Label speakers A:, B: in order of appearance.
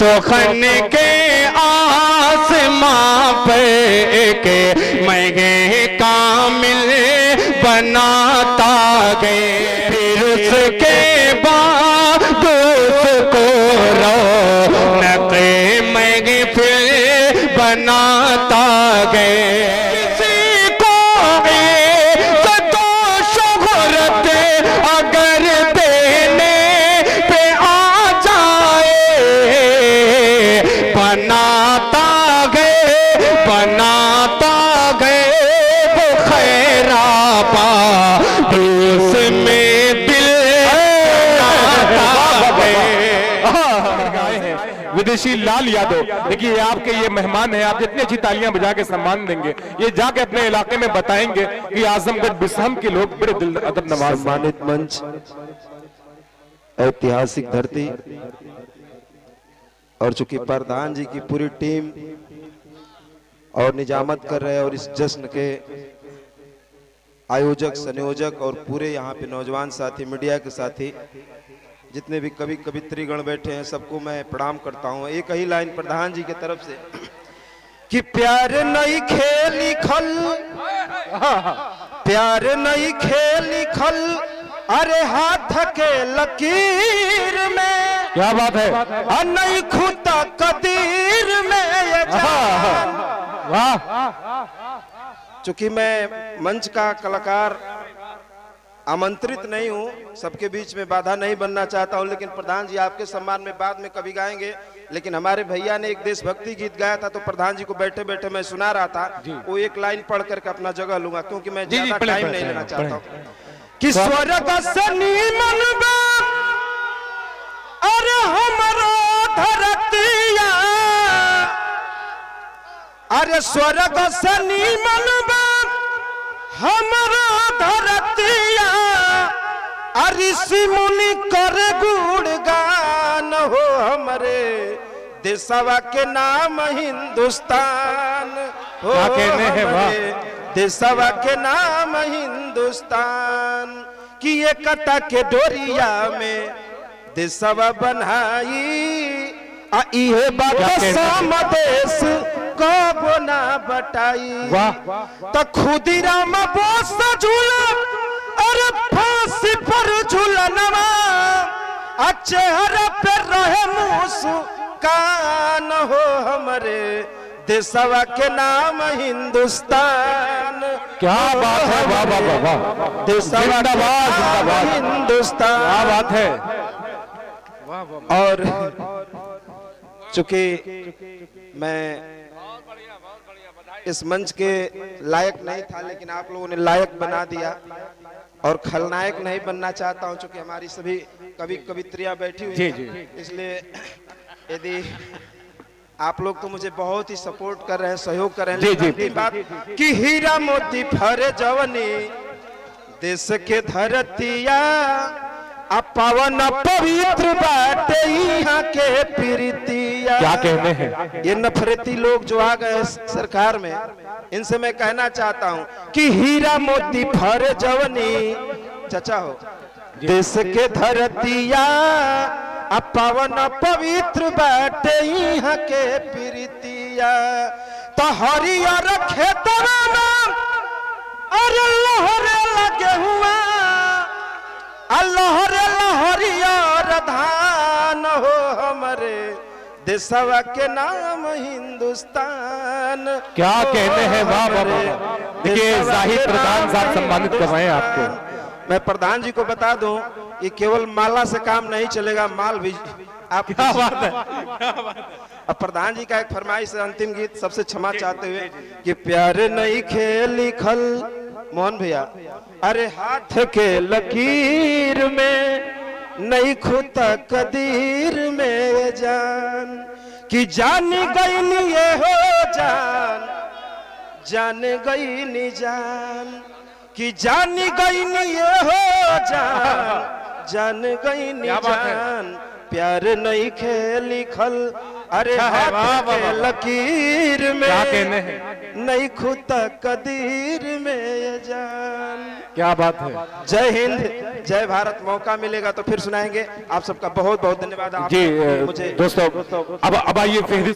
A: सुखन के आसमां पे के मैं कामिल बनाता गए, फिर उसके बाद उसको रौनक मैं फिर बनाता गए। किसी को इज्जत और शोहरत अगर देने पे आ जाए, बनाता गए वो खैराबा उसमें दिल
B: विदेशी लाल यादव। देखिए आपके ये मेहमान हैं, आप जितनी अच्छी तालियां बजा के सम्मान देंगे, ये जाके अपने इलाके में बताएंगे कि आजमगढ़ बिसहम के लोग बड़े दिल अदब नवाज।
C: सम्मानित मंच, ऐतिहासिक धरती, और चूंकि प्रधान जी की पूरी टीम और निजामत कर रहे हैं और इस जश्न के आयोजक, संयोजक और पूरे यहाँ पे नौजवान साथी, मीडिया के साथी, जितने भी कवि कवित्रीगण बैठे हैं, सबको मैं प्रणाम करता हूँ। एक ही लाइन प्रधान जी की तरफ से कि प्यार नहीं खेली खल, प्यार नहीं खेली खल, अरे हाथ के लकीर में,
B: क्या बात है,
C: नहीं खुदा कदीर में ये जान।
B: वाह।
C: चूंकि मैं मंच का कलाकार आमंत्रित नहीं हूं, सबके बीच में बाधा नहीं बनना चाहता हूं, लेकिन प्रधान जी आपके सम्मान में बाद में कभी गाएंगे। लेकिन हमारे भैया ने एक देशभक्ति गीत गाया था, तो प्रधान जी को बैठे बैठे मैं सुना रहा था, वो एक लाइन पढ़ करके अपना जगह लूंगा, क्योंकि मैं ज्यादा टाइम नहीं लेना चाहता हूँ। कि स्वर्ग से नीमन बा अरे हमारा धरतिया, अरे स्वर्ग से नीमन बा हमारा धरतिया, ऋषि मुनि कर गुणगान हो हमारे देशवा के नाम हिंदुस्तान हो, हमारे देशवा के नाम हिंदुस्तान, कि एकता के डोरिया में देशवा बनाई, इहे बात देश को ना बटाई। तो खुदीराम बोस झूला अरे फांसी पर झूलनवा, चेहरा पे रहे मुस्कान हो हमारे देशवा के नाम हिंदुस्तान।
B: क्या बात है, वाह वाह वाह,
C: देशवा के नाम हिंदुस्तान,
B: क्या बात है।
C: और चूंकि मैं इस मंच के लायक नहीं था, लेकिन आप लोगों ने लायक बना दिया, और खलनायक नहीं बनना चाहता हूं, चूंकि हमारी सभी कवि कवित्रियां बैठी हुई हैं, इसलिए यदि आप लोग तो मुझे बहुत ही सपोर्ट कर रहे हैं, सहयोग कर रहे हैं, लेकिन बात कि हीरा मोती फरे जवनी देश के धरतिया, पावन पवित्र बाटे यहाँ के प्रीतिया।
B: क्या कहने हैं
C: ये नफरती लोग जो आ गए सरकार में, इनसे मैं कहना चाहता हूँ कि हीरा मोती फर जवनी चचा हो देश के धरतिया, पावन पवित्र बाटे यहाँ के प्रीतिया। तो हरियर खेतवा में अरे लहरे लगे हुआ, लहरे लहरियर धान हो हमारे देशवा के नाम हिंदुस्तान।
B: क्या कहने हैं, वाह वाह। देखिए जाहिद प्रधान साहब सम्मानित कर रहे हैं आपको।
C: मैं प्रधान जी को बता दूं, ये केवल माला से काम नहीं चलेगा, माल भी आप।
B: क्या बात है।
C: अब प्रधान जी का एक फरमाइश है, अंतिम गीत सबसे क्षमा चाहते हुए कि प्यार नहीं खेली खल मोहन भैया, अरे हाथ के लकीर में नहीं खुदा कदीर में जान, कि जान गई नी ये हो जान, जान गई नी जान, कि जान गई नी ये हो जान, जान गई नी जान, प्यार नहीं खेली खल, अरे हाथ के लकीर में।
B: क्या कहने हैं।
C: नहीं खुदा कदीर में ये जान।
B: क्या बात है।
C: जय हिंद, जय भारत। मौका मिलेगा तो फिर सुनाएंगे। आप सबका बहुत बहुत धन्यवाद।
B: जी
C: मुझे
B: दोस्तों, अब आइए फहरिस्त